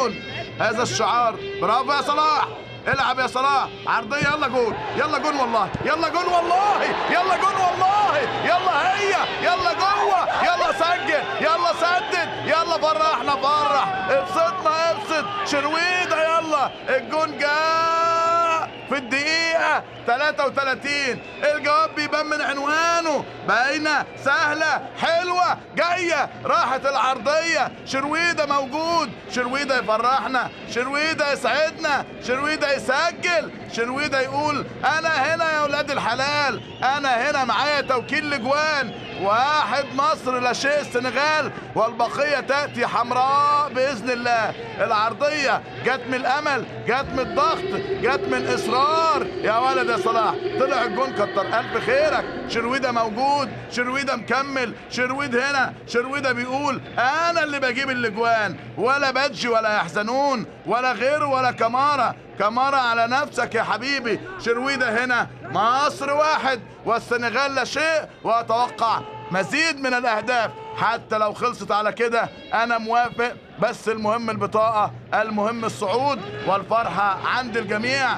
الجون. هذا الشعار. برافو يا صلاح، العب يا صلاح، عرضية، يلا جول، يلا جول والله، يلا جول والله، يلا جول والله، يلا هي، يلا جوه، يلا سجل، يلا سدد، يلا فرحنا، فرح، ابسطنا ابسط، شرويدة، يلا الجون جاء في الدقيقة 33. الجواب بيبان من عنوانه، باينة، سهلة، حلوة، جاية، راحت العرضية، شرويدة موجود، شرويدة يفرحنا، شرويدة يسعدنا، شرويدة يسجل، شرويدة يقول أنا هنا يا ولاد الحلال، أنا هنا معايا توكيل لجوان. 1 مصر لا شيء السنغال، والبقية تأتي حمراء بإذن الله. العرضية جت من الأمل، جت من الضغط، جت من إصرار. يا ولد يا صلاح، طلع الجون، كتر ألف خيرك. شرويدة موجود، شرويدة مكمل، شرويد هنا، شرويدة بيقول أنا اللي بجيب الأجوان، ولا بادجي ولا يحزنون ولا غيره ولا كمارة. كمارة على نفسك يا حبيبي. شرويدة هنا، مصر 1 والسنغال لا شيء، وأتوقع مزيد من الأهداف. حتى لو خلصت على كده أنا موافق، بس المهم البطاقة، المهم الصعود، والفرحة عند الجميع.